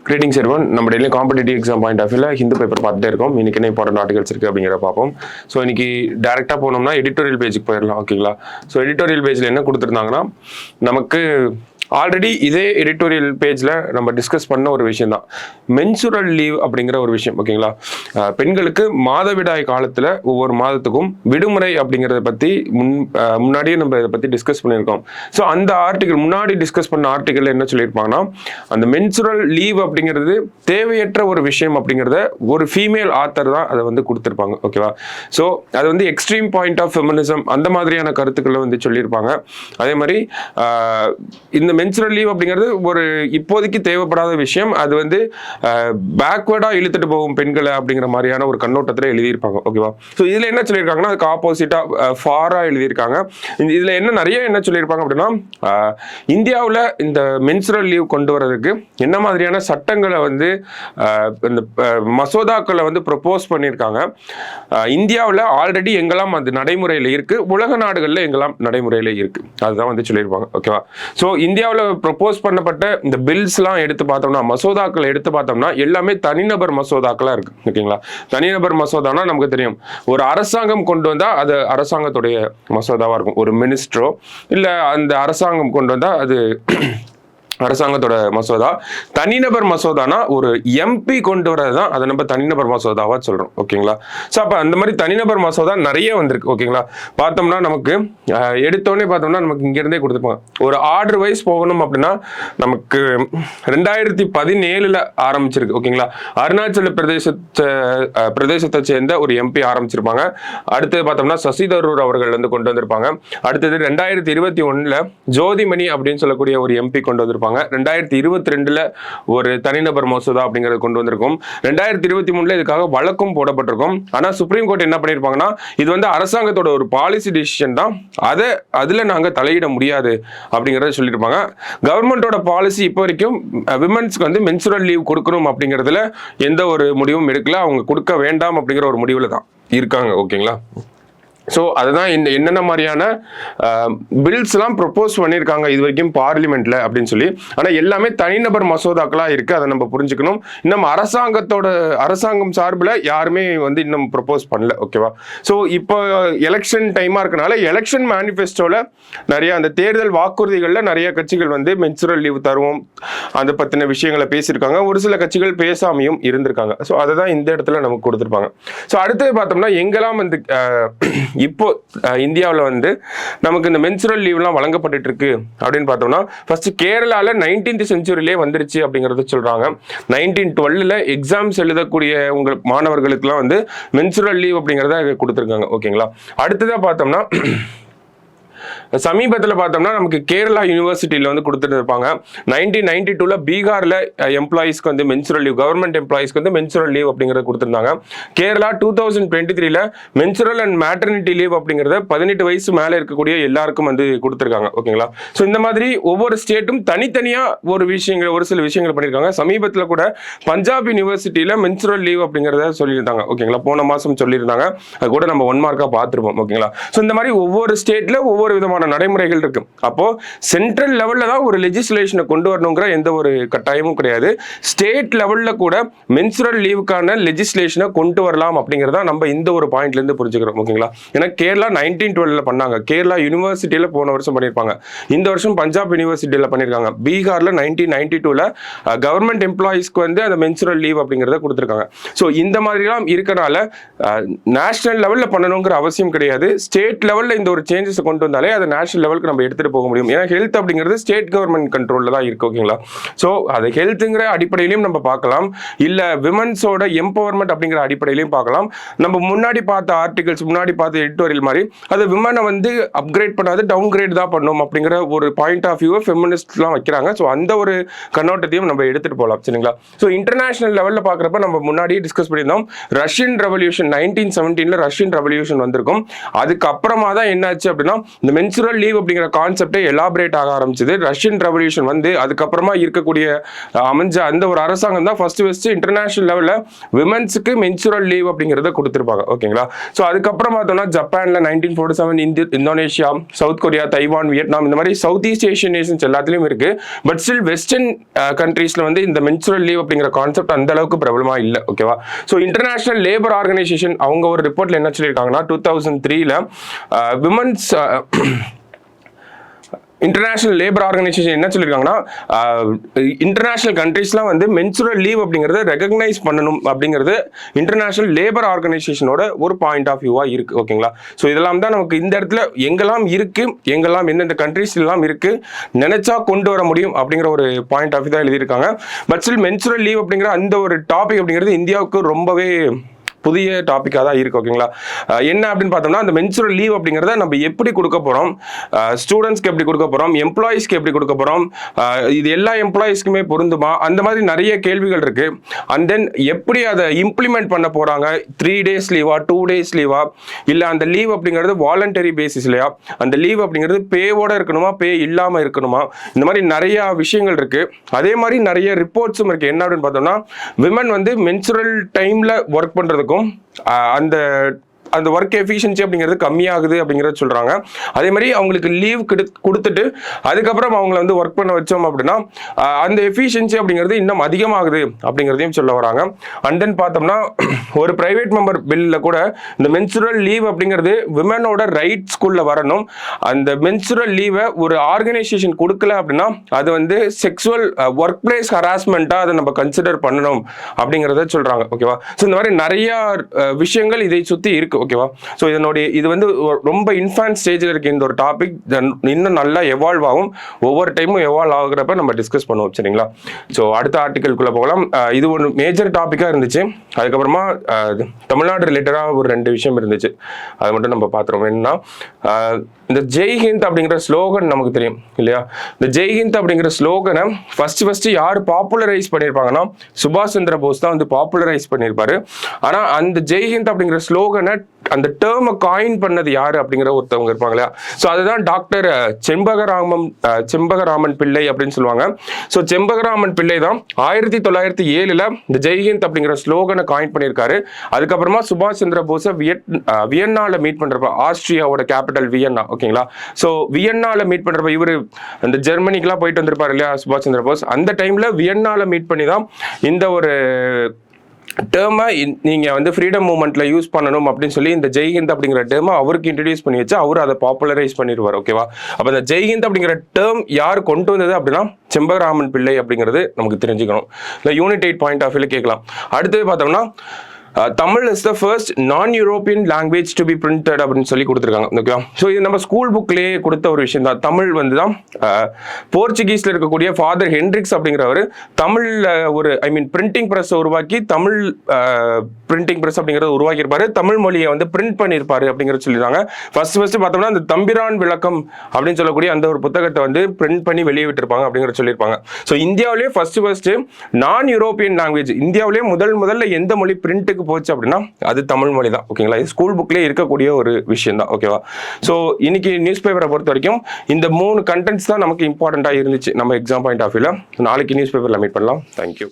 Greetings everyone. நம்ம daily competitive exam point of வியூல Hindu paper பார்த்துட்டே இருக்கோம். இன்னைக்கு என்ன இம்பார்ட்டன்ட் ஆர்டிகல்ஸ் இருக்கு அப்படிங்கிறத பார்ப்போம். ஸோ இன்னைக்கு டேரெக்டாக போனோம்னா எடிட்டோரியல் பேஜுக்கு போயிடலாம். ஓகேங்களா? ஸோ எடிட்டோரியல் பேஜில் என்ன கொடுத்துருந்தாங்கன்னா நமக்கு ஆல்ரெடி இதே எடிட்டோரியல் பேஜில் நம்ம டிஸ்கஸ் பண்ண ஒரு விஷயம் தான் மென்சுரல் லீவ் அப்படிங்கிற ஒரு விஷயம். ஓகேங்களா? பெண்களுக்கு மாதவிடாய் காலத்தில் ஒவ்வொரு மாதத்துக்கும் விடுமுறை அப்படிங்கிறத பற்றி முன்னாடியே நம்ம இதை பற்றி டிஸ்கஸ் பண்ணியிருக்கோம். ஸோ அந்த ஆர்டிகல் முன்னாடி டிஸ்கஸ் பண்ண ஆர்டிகல் என்ன சொல்லியிருப்பாங்கன்னா அந்த மென்சுரல் லீவ் அப்படிங்கிறது தேவையற்ற ஒரு விஷயம் அப்படிங்கிறத ஒரு ஃபீமேல் ஆத்தர் தான் அதை வந்து கொடுத்துருப்பாங்க. ஓகேவா? ஸோ அது வந்து எக்ஸ்ட்ரீம் பாயிண்ட் ஆஃப் ஃபெமினிசம் அந்த மாதிரியான கருத்துக்களை வந்து சொல்லியிருப்பாங்க. அதே மாதிரி இந்த மென்சுரல் லீவ் அப்படிங்கிறது ஒரு இப்போதைக்கு தேவைப்படாத விஷயம். அது வந்து பேக்வேர்டா இழுத்துட்டு போகும் பெண்களை அப்படிங்கிற மாதிரியான ஒரு கண்ணோட்டத்தில் எழுதியிருப்பாங்க. ஓகேவா? ஸோ இதில் என்ன சொல்லியிருக்காங்கன்னா அதுக்கு ஆப்போசிட்டா ஃபாரா எழுதியிருக்காங்க. இதில் என்ன சொல்லியிருப்பாங்க அப்படின்னா இந்தியாவில் இந்த மென்சுரல் லீவ் கொண்டு வரதுக்கு என்ன மாதிரியான சட்டங்களை வந்து இந்த மசோதாக்களை வந்து ப்ரொபோஸ் பண்ணியிருக்காங்க. இந்தியாவில் ஆல்ரெடி எங்கெல்லாம் அது நடைமுறையில் இருக்கு, உலக நாடுகளில் எங்கெல்லாம் நடைமுறையில் இருக்கு, அதுதான் வந்து சொல்லியிருப்பாங்க. ஓகேவா? ஸோ இந்தியாவில் ப்ரொபோஸ் பண்ணப்பட்ட இந்த பில்ஸ்லாம் எடுத்து பார்த்தோம்னா, மசோதாக்களை எடுத்து பார்த்தோம்னா எல்லாமே தனிநபர் மசோதாக்களா இருக்கு. ஓகேங்களா? தனிநபர் மசோதானா நமக்கு தெரியும், ஒரு அரசாங்கம் கொண்டு வந்தா அது அரசாங்கத்துடைய மசோதாவா இருக்கும். ஒரு மினிஸ்டரோ இல்ல அந்த அரசாங்கம் கொண்டு வந்தா அது அரசாங்கத்தோட மசோதா. தனிநபர் மசோதானா ஒரு எம்பி கொண்டு வரதுதான் அதை நம்ம தனிநபர் மசோதாவா சொல்றோம். ஓகேங்களா? ஸோ அப்ப அந்த மாதிரி தனிநபர் மசோதா நிறைய வந்திருக்கு. ஓகேங்களா? பார்த்தோம்னா நமக்கு எடுத்தோடனே பார்த்தோம்னா நமக்கு இங்க இருந்தே கொடுத்துருப்பாங்க. ஒரு ஆர்டர் வைஸ் போகணும் அப்படின்னா நமக்கு 2017 ஆரம்பிச்சிருக்கு. ஓகேங்களா? அருணாச்சல பிரதேசத்தை சேர்ந்த ஒரு எம்பி ஆரம்பிச்சிருப்பாங்க. அடுத்தது பார்த்தோம்னா சசி தரூர் அவர்கள் வந்து கொண்டு வந்திருப்பாங்க. அடுத்தது 2021 ஜோதிமணி அப்படின்னு சொல்லக்கூடிய ஒரு எம்பி கொண்டு வந்திருப்பாங்க. 2022 ஒரு தனிநபர் மசோதா அப்படிங்கறது கொண்டு வந்திருக்கும். 2023 இதுக்காக வழக்கும் போடப்பட்டிருக்கும். ஆனா சுப்ரீம் கோர்ட் என்ன பண்ணிருப்பாங்கன்னா இது வந்து அரசாங்கத்தோட ஒரு பாலிசி டிசிஷன் தான், அதுல நாங்க தலையிட முடியாது அப்படிங்கறத சொல்லியிருப்பாங்க. கவர்மெண்டோட பாலிசி இப்போ வரைக்கும் விமன்ஸ்க்கு வந்து மென்சுரல் லீவ் கொடுக்கணும் அப்படிங்கறதுல எந்த ஒரு முடிவும் எடுக்கல. அவங்க கொடுக்க வேண்டாம் அப்படிங்கிற ஒரு முடிவுல தான் இருக்காங்க. ஓகேங்களா? ஸோ அதுதான் இந்த என்னென்ன மாதிரியான பில்ஸ்லாம் ப்ரொப்போஸ் பண்ணியிருக்காங்க இது வரைக்கும் பார்லிமெண்ட்ல அப்படின்னு சொல்லி. ஆனால் எல்லாமே தனிநபர் மசோதாக்களாக இருக்கு, அதை நம்ம புரிஞ்சுக்கணும். இன்னும் அரசாங்கம் சார்பில் யாருமே வந்து இன்னும் ப்ரொப்போஸ் பண்ணல. ஓகேவா? ஸோ இப்போ எலெக்ஷன் டைமாக இருக்கனால எலெக்ஷன் மேனிஃபெஸ்டோவில் நிறைய அந்த தேர்தல் வாக்குறுதிகளில் நிறைய கட்சிகள் வந்து மென்சுரல் லீவ் தருவோம் அதை பற்றின விஷயங்களை பேசியிருக்காங்க. ஒரு சில கட்சிகள் பேசாமையும் இருந்திருக்காங்க. ஸோ அதை தான் இந்த இடத்துல நமக்கு கொடுத்துருப்பாங்க. ஸோ அடுத்தது பார்த்தோம்னா எங்கெல்லாம் வந்து இப்போ இந்தியாவில் வந்து நமக்கு இந்த மென்சுரல் லீவ்லாம் வழங்கப்பட்டு இருக்கு அப்படின்னு பார்த்தோம்னா ஃபர்ஸ்ட் கேரளால 19th செஞ்சுரியிலே வந்துருச்சு அப்படிங்கறத சொல்றாங்க. 1912 எக்ஸாம்ஸ் எழுதக்கூடிய உங்க மாணவர்களுக்குலாம் வந்து மென்சுரல் லீவ் அப்படிங்கறத கொடுத்துருக்காங்க. ஓகேங்களா? அடுத்ததா பார்த்தோம்னா சமீபத்தில் பார்த்தோம்னா நமக்கு கேரளா யூனிவர்சிட்டியில் வந்து கொடுத்துட்டு இருப்பாங்க. 1992 பீகார்ல எம்ப்ளாயிஸ்க்கு வந்து மென்சுரல் லீவ், கவர்மெண்ட் எம்ப்ளாயிஸ்க்கு வந்து மென்சுரல் லீவ் அப்படிங்கறத கொடுத்துருந்தாங்க. Kerala 2023 menstrual and maternity leave அப்படிங்கறத 18 வயசு மேல இருக்கக்கூடிய எல்லாருக்கும் வந்து கொடுத்துருக்காங்க. ஓகேங்களா? ஸோ இந்த மாதிரி ஒவ்வொரு ஸ்டேட்டும் தனித்தனியா ஒரு சில விஷயங்கள் பண்ணியிருக்காங்க. சமீபத்தில் கூட பஞ்சாப் யூனிவர்சிட்டியில மென்சுரல் லீவ் அப்படிங்கறத சொல்லியிருந்தாங்க. ஓகேங்களா? போன மாசம் சொல்லியிருந்தாங்க. அது கூட நம்ம 1 மார்க்கா பார்த்துருப்போம். ஓகேங்களா? ஸோ இந்த மாதிரி ஒவ்வொரு ஸ்டேட்ல ஒவ்வொரு விதமான நடைமுறைகள் இருக்கு. அப்போ சென்ட்ரல் லெவல்ல தான் ஒரு லெஜிஸ்லேஷனை கொண்டு வரணுங்கிற எந்த ஒரு கட்டாயமும் கிடையாது. ஸ்டேட் லெவல்ல கூட மென்சுரல் லீவுக்கான லெஜிஸ்லேஷனை கொண்டு வரலாம் அப்படிங்கிறதா நம்ம இந்த ஒரு பாயிண்ட்ல இருந்து புரிஞ்சுக்கிறோம். ஓகேங்களா? ஏன்னா கேரளா 1912 பண்ணாங்க, கேரளா யூனிவர்சிட்டியில போன வருஷம் பண்ணியிருப்பாங்க, இந்த வருஷம் பஞ்சாப் யூனிவர்சிட்டியில பண்ணியிருக்காங்க, பீகார்ல 1992 கவர்மெண்ட் எம்ப்ளாயிஸ்க்கு வந்து அந்த மென்சுரல் லீவ் அப்படிங்கிறத கொடுத்துருக்காங்க. ஸோ இந்த மாதிரிலாம் இருக்கனால நேஷனல் லெவல்ல பண்ணணுங்கிற அவசியம் கிடையாது. ஸ்டேட் லெவல்ல இந்த ஒரு சேஞ்சஸ் கொண்டு வந்தாலே அதை நேஷனல் லெவலுக்கு நம்ம எடுத்துட்டு போக முடியும். ஏன்னா ஹெல்த் அப்படிங்கிறது ஸ்டேட் கவர்மெண்ட் கண்ட்ரோல்ல தான் இருக்கு. ஓகேங்களா? ஸோ அது ஹெல்த்ங்கிற அடிப்படையிலையும் நம்ம பார்க்கலாம், இல்ல விமன்ஸோட எம்பவர்மெண்ட் அப்படிங்கிற அடிப்படையிலையும் பார்க்கலாம். நம்ம முன்னாடி பார்த்த ஆர்டிகல்ஸ், முன்னாடி பார்த்த எடிட்டோரியல் மாதிரி அது விமனை வந்து அப்கிரேட் பண்ணாது, டவுன் கிரேட் தான் பண்ணும் அப்படிங்கிற ஒரு பாயிண்ட் ஆஃப் வியூ ஃபெமினிஸ்ட்லாம் வைக்கிறாங்க. ஸோ அந்த ஒரு கண்ணோட்டத்தையும் நம்ம எடுத்துட்டு போகலாம். சரிங்களா? ஸோ இன்டர்நேஷனல் லெவலில் பார்க்குறப்ப நம்ம முன்னாடியே டிஸ்கஸ் பண்ணியிருந்தோம், ரஷ்யன் ரெவல்யூஷன் 1917 ரஷ்யன் ரெவல்யூஷன் வந்திருக்கும். அதுக்கப்புறமா தான் என்னாச்சு அப்படின்னா இந்த மென்சுரல் லீவ் அப்படிங்கிற கான்செப்டே எலாபரேட் ஆக ஆரம்பிச்சது. ரஷ்யன் ரெவல்யூஷன் வந்து அதுக்கப்புறமா இருக்கக்கூடிய அமைஞ்ச அந்த ஒரு அரசாங்கம் தான் ஃபர்ஸ்ட் இன்டர்நேஷனல் லெவலில் விமென்ஸுக்கு மென்சுரல் லீவ் அப்படிங்கிறத கொடுத்துருப்பாங்க. ஓகேங்களா. ஸோ அதுக்கப்புறம் பார்த்தோம்னா ஜப்பான்ல 1947 Indonesia, south Korea, Taiwan, Vietnam இந்த மாதிரி சவுத் ஈஸ்ட் ஏஷியன் நேஷன்ஸ் எல்லாத்துலயும் இருக்கு. பட் ஸ்டில் வெஸ்டர்ன் கண்ட்ரீஸ்ல வந்து இந்த மென்சுரல் லீவ் அப்படிங்கிற கான்செப்ட் அந்த அளவுக்கு பிரபலமா இல்லை. ஓகேவா. ஸோ இன்டர்நேஷனல் லேபர் ஆர்கனைசேஷன் அவங்க ஒரு ரிப்போர்ட்ல என்ன சொல்லியிருக்காங்கன்னா 2003ல விமன்ஸ் இன்டர்நேஷனல் லேபர் ஆர்கனைசேஷன் என்ன சொல்லியிருக்காங்கன்னா இன்டர்நேஷனல் கண்ட்ரீஸ்லாம் வந்து மென்சுரல் லீவ் அப்படிங்கிறத ரெகக்னைஸ் பண்ணணும் அப்படிங்கிறது இன்டர்நேஷனல் லேபர் ஆர்கனைசேஷனோட ஒரு பாயிண்ட் ஆஃப் வியூவா இருக்கு. ஓகேங்களா. ஸோ இதெல்லாம் தான் நமக்கு இந்த இடத்துல எங்கெல்லாம் இருக்கு, எங்கெல்லாம் எந்தெந்த கண்ட்ரீஸ் எல்லாம் இருக்கு நினைச்சா கொண்டு வர முடியும் அப்படிங்கிற ஒரு பாயிண்ட் ஆஃப் வியூ தான் எழுதியிருக்காங்க. பட் ஸ்டில் மென்சுரல் லீவ் அப்படிங்கிற அந்த ஒரு டாபிக் அப்படிங்கிறது இந்தியாவுக்கு ரொம்பவே புதிய டாபிக்காக தான் இருக்கு. ஓகேங்களா. என்ன அப்படின்னு பார்த்தோம்னா அந்த மென்சுரல் லீவ் அப்படிங்கிறத நம்ம எப்படி கொடுக்க போறோம், ஸ்டூடெண்ட்ஸ்க்கு எப்படி கொடுக்க போறோம், எம்ப்ளாயிஸ்க்கு எப்படி கொடுக்க போறோம், இது எல்லா எம்ப்ளாயிஸ்க்குமே பொருந்துமா, அந்த மாதிரி நிறைய கேள்விகள் இருக்கு. அண்ட் தென் எப்படி அதை இம்ப்ளிமெண்ட் பண்ண போறாங்க, 3 days லீவா 2 days லீவா, இல்ல அந்த லீவ் அப்படிங்கிறது வாலண்டரி பேசிஸ்லையா, அந்த லீவ் அப்படிங்கிறது பேவோட இருக்கணுமா, பே இல்லாம இருக்கணுமா, இந்த மாதிரி நிறைய விஷயங்கள் இருக்கு. அதே மாதிரி நிறைய ரிப்போர்ட்ஸும் இருக்கு. என்ன அப்படின்னு பார்த்தோம்னா விமன் வந்து மென்சுரல் டைம்ல ஒர்க் பண்றதுக்கும் அந்த அந்த ஒர்க் எஃபிஷியன்சி அப்படிங்கிறது கம்மியாகுது அப்படிங்கிறத சொல்றாங்க. அதே மாதிரி அவங்களுக்கு லீவ் கொடுத்துட்டு அதுக்கப்புறம் அவங்களை வந்து ஒர்க் பண்ண வச்சோம் அப்படின்னா அந்த எஃபிஷியன்சி அப்படிங்கிறது இன்னும் அதிகமாகுது அப்படிங்கிறதையும் சொல்ல வராங்க. அண்ட் தென் பார்த்தோம்னா ஒரு பிரைவேட் மெம்பர் பில்ல கூட இந்த மென்சுரல் லீவ் அப்படிங்கிறது விமனோட ரைட்ஸ்குள்ள வரணும். அந்த மென்சுரல் லீவை ஒரு ஆர்கனைசேஷன் கொடுக்கல அப்படின்னா அது வந்து செக்ஸுவல் ஒர்க் பிளேஸ் ஹராஸ்மெண்ட்டா அதை நம்ம கன்சிடர் பண்ணணும் அப்படிங்கிறத சொல்றாங்க. ஓகேவா. ஸோ இந்த மாதிரி நிறைய விஷயங்கள் இதை சுற்றி இருக்கு. ஓகேவா. ஸோ இது வந்து ரொம்ப இன்ஃபான்ட் ஸ்டேஜில் இருக்க இந்த ஒரு டாபிக் இன்னும் நல்லா எவால்வ் ஆகும். ஒவ்வொரு டைமும் எவால்வ் ஆகுறப்ப நம்ம டிஸ்கஸ் பண்ணுவோம். சரிங்களா. ஸோ அடுத்த ஆர்டிக்கலுக்குள்ள போகலாம். இது ஒரு மேஜர் டாப்பிக்காக இருந்துச்சு. அதுக்கப்புறமா தமிழ்நாடு ரிலேட்டடாக ஒரு 2 விஷயம் இருந்துச்சு. அதை மட்டும் நம்ம பார்த்துருவோம். என்னன்னா இந்த ஜெய்ஹிந்த் அப்படிங்கிற ஸ்லோகன் நமக்கு தெரியும் இல்லையா. இந்த ஜெய்ஹிந்த் அப்படிங்கிற ஸ்லோகனை ஃபர்ஸ்ட் யார் பாப்புலரைஸ் பண்ணியிருப்பாங்கன்னா சுபாஷ் சந்திர போஸ் தான் வந்து பாப்புலரைஸ் பண்ணியிருப்பாரு. ஆனால் அந்த ஜெய்ஹிந்த் அப்படிங்கிற ஸ்லோகனை அந்த டேர்மை காயின் பண்ணது யாரு அப்படிங்கிற ஒருத்தவங்க இருப்பாங்க இல்லையா. ஸோ அதுதான் டாக்டர் செம்பகராமன் பிள்ளை அப்படின்னு சொல்லுவாங்க. ஸோ செம்பகராமன் பிள்ளை தான் 1907 இந்த ஜெய்ஹிந்த் அப்படிங்கிற ஸ்லோகனை காயின் பண்ணியிருக்காரு. அதுக்கப்புறமா சுபாஷ் சந்திர போஸை வியன்னால மீட் பண்றப்ப, ஆஸ்திரியாவோட கேபிட்டல் வியன்னா. ஓகேங்களா. ஸோ வியன்னால மீட் பண்றப்ப இவர் அந்த ஜெர்மனிக்கெல்லாம் போயிட்டு வந்திருப்பாரு இல்லையா சுபாஷ் சந்திர போஸ். அந்த டைம்ல வியன்னால மீட் பண்ணி தான் இந்த ஒரு டேர்மை நீங்க வந்து ஃப்ரீடம் மூவ்மெண்ட்ல யூஸ் பண்ணணும் அப்படின்னு சொல்லி இந்த ஜெய்ஹிந்த் அப்படிங்கிற டேர்மை அவருக்கு இன்ட்ரடியூஸ் பண்ணி வச்சு அவர் அதை பாப்புலரைஸ் பண்ணிடுவார். ஓகேவா. அப்ப இந்த ஜெய்ஹிந்த் அப்படிங்கிற டேர்ம் யார் கொண்டு வந்தது அப்படின்னா செம்பகராமன் பிள்ளை அப்படிங்கிறது நமக்கு தெரிஞ்சுக்கணும். இல்லை யூனிட் 8 பாயிண்ட் ஆஃப் வியூல கேட்கலாம். அடுத்தது பார்த்தோம்னா தமிழ் இஸ் த ஃபர்ஸ்ட் நான் European language to be printed அப்படின்னு சொல்லி கொடுத்துருக்காங்க. ஓகேவா. ஸோ இது நம்ம ஸ்கூல் புக்லேயே கொடுத்த ஒரு விஷயம் தான். தமிழ் வந்து தான் போர்ச்சுகீஸ்ல இருக்கக்கூடிய ஃபாதர் ஹென்ட்ரிக்ஸ் அப்படிங்கிறவர் தமிழ்ல ஒரு பிரிண்டிங் ப்ரெஸ் உருவாக்கி தமிழ் பிரிண்டிங் ப்ரெஸ் அப்படிங்கிறத உருவாக்கியிருப்பாரு. தமிழ் மொழியை வந்து பிரிண்ட் பண்ணியிருப்பாரு அப்படிங்கிறத சொல்லியிருக்காங்க. ஃபர்ஸ்ட் பார்த்தோம்னா அந்த தம்பிரான் விளக்கம் அப்படின்னு சொல்லக்கூடிய அந்த ஒரு புத்தகத்தை வந்து பிரிண்ட் பண்ணி வெளியே விட்டுருப்பாங்க அப்படிங்கிறத சொல்லியிருப்பாங்க. ஸோ இந்தியாவிலேயே ஃபர்ஸ்ட் நான் யூரோப்பியன் லாங்குவேஜ் இந்தியாவிலேயே முதல்ல எந்த மொழி பிரிண்ட்டுக்கு போச்சு அப்படின்னா அது தமிழ் மொழி தான். ஓகேங்களா. ஸ்கூல் புக்லேயே இருக்கக்கூடிய ஒரு விஷயம் தான். ஓகேவா. ஸோ இன்னைக்கு நியூஸ் பேப்பரை பொறுத்த வரைக்கும் இந்த 3 கண்டென்ட்ஸ் தான் நமக்கு இம்பார்ட்டண்டா இருந்துச்சு நம்ம எக்ஸாம் பாயிண்ட் ஆஃப் வியூல. நாளைக்கு நியூஸ் பேப்பர்ல மீட் பண்ணலாம். தேங்க்யூ.